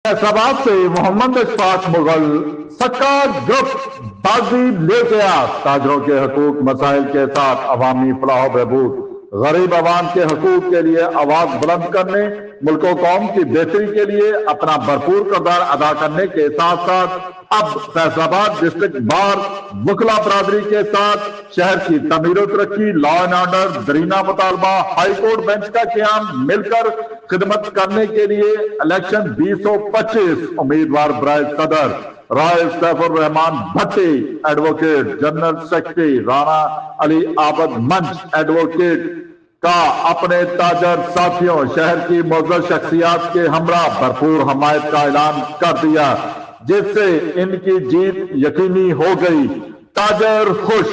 फैसलाबाद से मोहम्मद अशफाक मुगल सक्का ग्रुप बाजी ले गया। ताजरों के हकूक मसाइल के साथ अवामी फलाह बहबूद गरीब आवाम के हकूक के लिए आवाज बुलंद करने, मुल्क व कौम की बेहतरी के लिए अपना भरपूर किरदार अदा करने के साथ साथ अब फैसलाबाद डिस्ट्रिक्ट बार वकला बरादरी के साथ शहर की तमीर और तरक्की, लॉ एंड ऑर्डर, दरीना मुतालबा, हाई कोर्ट बेंच का क्याम मिलकर खिदमत करने के लिए इलेक्शन 2025 उम्मीदवार बराए सदर Rai Saifur Rehman Bhatti advocate, general secretary Rana Ali Abid Manch advocate का अपने ताजर साथियों शहर की मोअज़्ज़ज़ शख्सियात के हमरा भरपूर हमायत का ऐलान कर दिया, जिससे इनकी जीत यकीनी हो गई। ताजर खुश,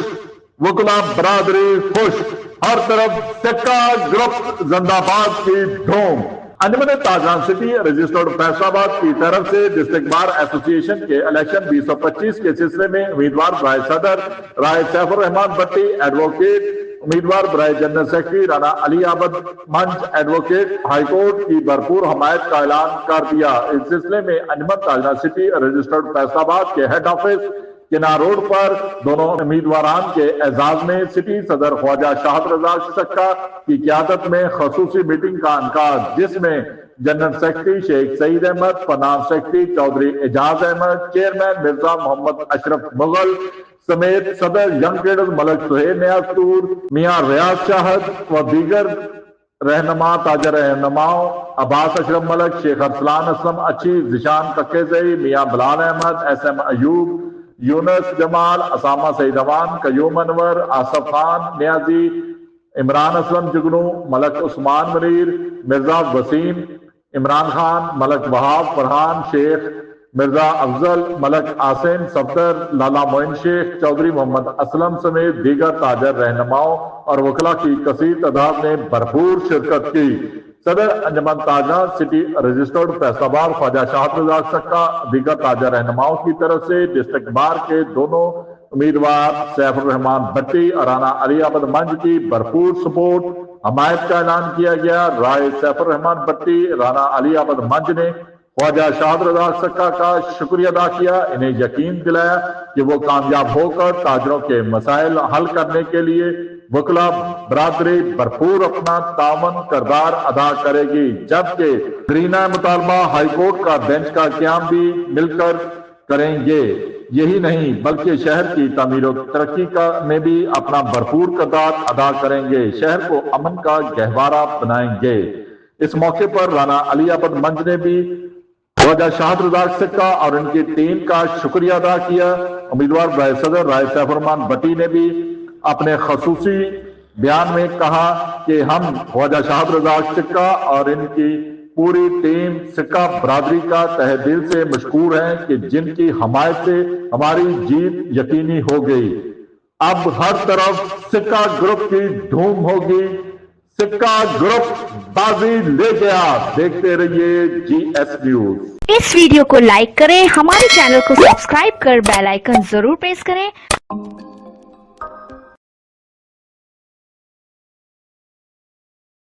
वकला बरादरी खुश, हर तरफ सक्का ग्रुप जिंदाबाद की धूम। अंजुमन ताजरान सिटी रजिस्टर्ड फैसलाबाद की तरफ से डिस्ट्रिक्ट बार एसोसिएशन के इलेक्शन 2025 के सिलसिले में उम्मीदवार बराए सदर राय सैफुर रहमान भट्टी एडवोकेट, उम्मीदवार बराए general secretary Rana Ali Abid Manch advocate high court की भरपूर हमायत का ऐलान कर दिया। इस सिलसिले में अंजुमन ताजरान सिटी रजिस्टर्ड फैसलाबाद के हेड ऑफिस किनार रोड पर दोनों उम्मीदवारान के एजाज में सिटी सदर ख्वाजा शाहद रजा सक्का की क़यादत में खसूसी मीटिंग का इनकाद, जिसमें general secretary Shaikh Saeed Ahmad, finance secretary Chaudhry Ejaz Ahmad, chairman Mirza Muhammad Ashraf Mughal समेत सदर यंग ट्रेडर्स मलक सुहेल नियाजपुर, मियां रियाज शाहद व दीगर रहनुमा ताजर रहनुमाओं अब्बास अशरफ मलक, शेख अरसलान असलम अच्छी, जिशान कक्केजई, मियां बिलाल अहमद, SM अयूब, यूनस जमाल, असामा सईद अवान, कयूम अनवर, आसफ खान नियाजी, इमरान असलम जुगनू, मलक उस्मान मुनीर, मिर्जा वसीम, इमरान खान, मलक वहाब, फरहान शेख, मिर्जा अफजल, मलक आसिम, सफदर, लाला मोइन शेख, चौधरी मोहम्मद असलम समेत दीगर ताजर रहनुमाओं और वकला की कसीर तादाद ने भरपूर शिरकत की। सदर अंजुमन ताजरान सिटी रजिस्टर्ड फैसलाबाद ख्वाजा शाहद रजा सक्का दीगर ताजर रहनुमाओं की तरफ से डिस्ट्रिक्ट बार के दोनों उम्मीदवार सैफुर रहमान भट्टी और राना अली आबद मंच की भरपूर सपोर्ट हमायत का ऐलान किया गया। राय सैफुर रहमान भट्टी राना अली आबद मंच ने ख्वाजा शाहद रजा सक्का का शुक्रिया अदा किया, इन्हें यकीन दिलाया कि वो कामयाब होकर ताजरों के मसाइल हल करने के लिए वकला बरादरी भरपूर अपना तावन किरदार अदा करेगी, जबकि दरीना मुतालबा हाई कोर्ट का बेंच का क्याम भी मिलकर करेंगे। यही नहीं बल्कि शहर की तमीर और तरक्की का में भी अपना भरपूर किरदार अदा करेंगे, शहर को अमन का गहवारा बनाएंगे। इस मौके पर राना अली आबद मंच ने भी ख्वाजा शाहद रजा सक्का और उनकी टीम का शुक्रिया अदा किया। उम्मीदवार बराए सदर राय सैफुर रहमान भट्टी ने भी अपने खसूसी बयान में कहा कि हम ख्वाजा शाहद रजा सक्का और इनकी पूरी टीम सक्का बरादरी का तहे दिल से मशकूर हैं कि जिनकी हमायत से हमारी जीत यकीनी हो गई। अब हर तरफ सक्का ग्रुप की धूम होगी। सक्का ग्रुप बाजी ले गया। देखते रहिए GS न्यूज। इस वीडियो को लाइक करें, हमारे चैनल को सब्सक्राइब कर बेल आइकन जरूर प्रेस करें।